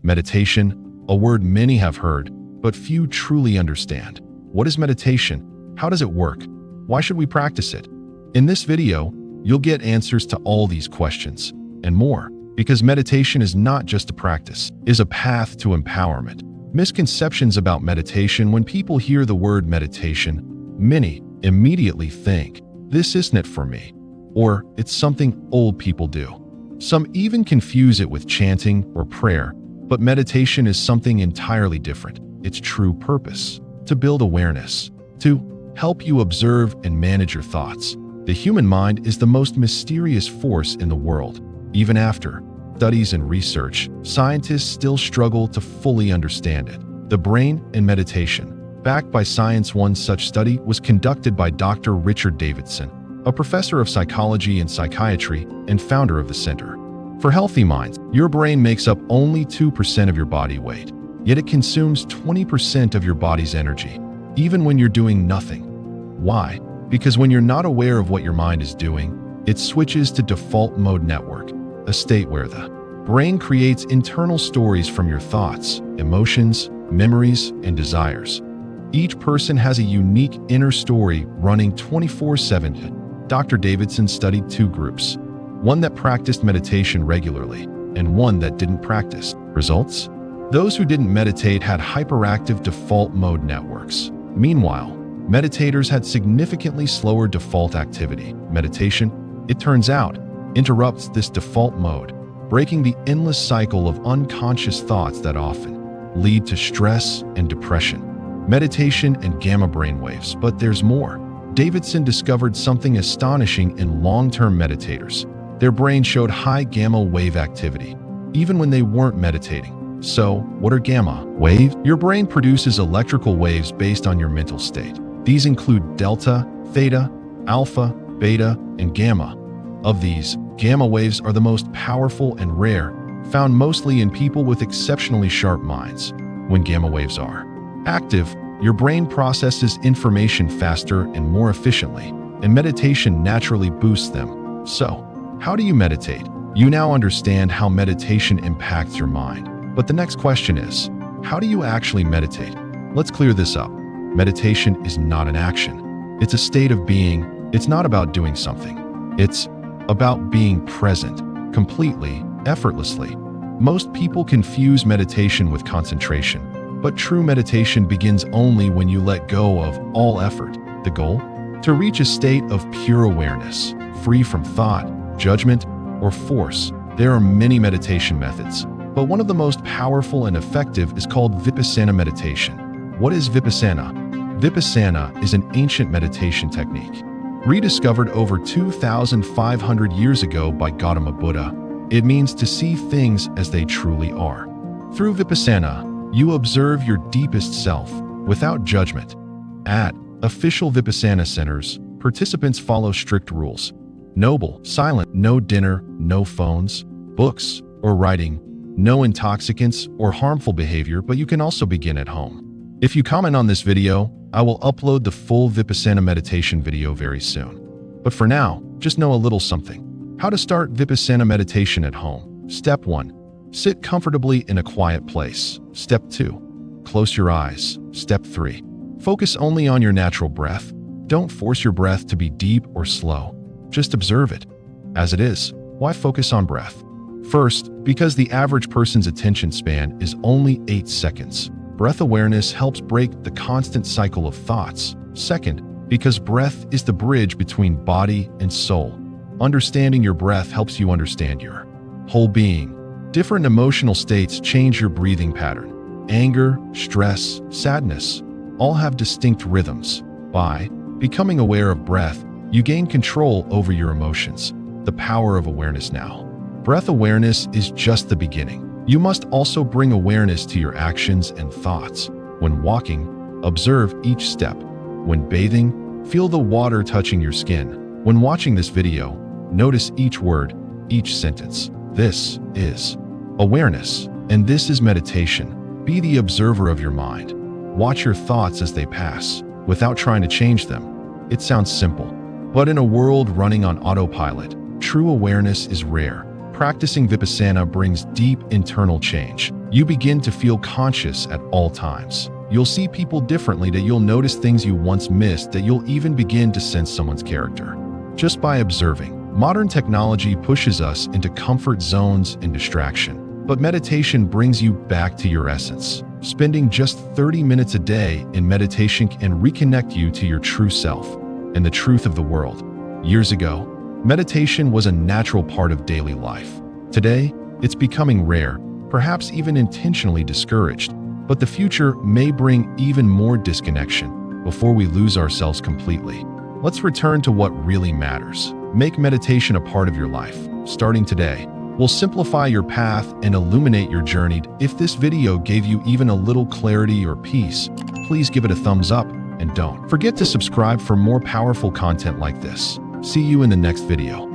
Meditation, a word many have heard, but few truly understand. What is meditation? How does it work? Why should we practice it? In this video, you'll get answers to all these questions and more, because meditation is not just a practice, it is a path to empowerment. Misconceptions about meditation. When people hear the word meditation, many immediately think, "This isn't it for me," or "It's something old people do." Some even confuse it with chanting or prayer, but meditation is something entirely different. Its true purpose: to build awareness, to help you observe and manage your thoughts. The human mind is the most mysterious force in the world. Even after studies and research, scientists still struggle to fully understand it. The brain and meditation. Backed by science, one such study was conducted by Dr. Richard Davidson, a professor of psychology and psychiatry and founder of the Center for Healthy Minds. Your brain makes up only 2% of your body weight, yet it consumes 20% of your body's energy, even when you're doing nothing. Why? Because when you're not aware of what your mind is doing, it switches to default mode network, a state where the brain creates internal stories from your thoughts, emotions, memories, and desires. Each person has a unique inner story running 24/7. Dr. Davidson studied two groups, one that practiced meditation regularly and one that didn't practice. Results? Those who didn't meditate had hyperactive default mode networks. Meanwhile, meditators had significantly slower default activity. Meditation, it turns out, interrupts this default mode, breaking the endless cycle of unconscious thoughts that often lead to stress and depression. Meditation and gamma brainwaves. But there's more. Davidson discovered something astonishing in long-term meditators. Their brain showed high gamma wave activity, even when they weren't meditating. So, what are gamma waves? Your brain produces electrical waves based on your mental state. These include delta, theta, alpha, beta, and gamma. Of these, gamma waves are the most powerful and rare, found mostly in people with exceptionally sharp minds. When gamma waves are active, your brain processes information faster and more efficiently, and meditation naturally boosts them. So, how do you meditate? You now understand how meditation impacts your mind. But the next question is, how do you actually meditate? Let's clear this up. Meditation is not an action. It's a state of being. It's not about doing something. It's about being present, completely, effortlessly. Most people confuse meditation with concentration, but true meditation begins only when you let go of all effort. The goal? To reach a state of pure awareness, free from thought, judgment, or force. There are many meditation methods, but one of the most powerful and effective is called Vipassana meditation. What is Vipassana? Vipassana is an ancient meditation technique, rediscovered over 2,500 years ago by Gautama Buddha. It means to see things as they truly are. Through Vipassana, you observe your deepest self without judgment. At official Vipassana centers, participants follow strict rules. Silent, no dinner, no phones, books, or writing, no intoxicants or harmful behavior, but you can also begin at home. If you comment on this video, I will upload the full Vipassana meditation video very soon. But for now, just know a little something. How to start Vipassana meditation at home. Step 1. Sit comfortably in a quiet place. Step 2. Close your eyes. Step 3. Focus only on your natural breath. Don't force your breath to be deep or slow. Just observe it as it is. Why focus on breath? First, because the average person's attention span is only 8 seconds. Breath awareness helps break the constant cycle of thoughts. Second, because breath is the bridge between body and soul. Understanding your breath helps you understand your whole being. Different emotional states change your breathing pattern. Anger, stress, sadness all have distinct rhythms. By becoming aware of breath, you gain control over your emotions. The power of awareness now. Breath awareness is just the beginning. You must also bring awareness to your actions and thoughts. When walking, observe each step. When bathing, feel the water touching your skin. When watching this video, notice each word, each sentence. This is awareness, and this is meditation. Be the observer of your mind. Watch your thoughts as they pass, without trying to change them. It sounds simple, but in a world running on autopilot, true awareness is rare. Practicing Vipassana brings deep internal change. You begin to feel conscious at all times. You'll see people differently, that you'll notice things you once missed, that you'll even begin to sense someone's character just by observing. Modern technology pushes us into comfort zones and distraction, but meditation brings you back to your essence. Spending just 30 minutes a day in meditation can reconnect you to your true self and the truth of the world. Years ago, meditation was a natural part of daily life. Today, it's becoming rare, perhaps even intentionally discouraged, but the future may bring even more disconnection before we lose ourselves completely. Let's return to what really matters. Make meditation a part of your life. Starting today, we'll simplify your path and illuminate your journey. If this video gave you even a little clarity or peace, please give it a thumbs up and don't forget to subscribe for more powerful content like this. See you in the next video.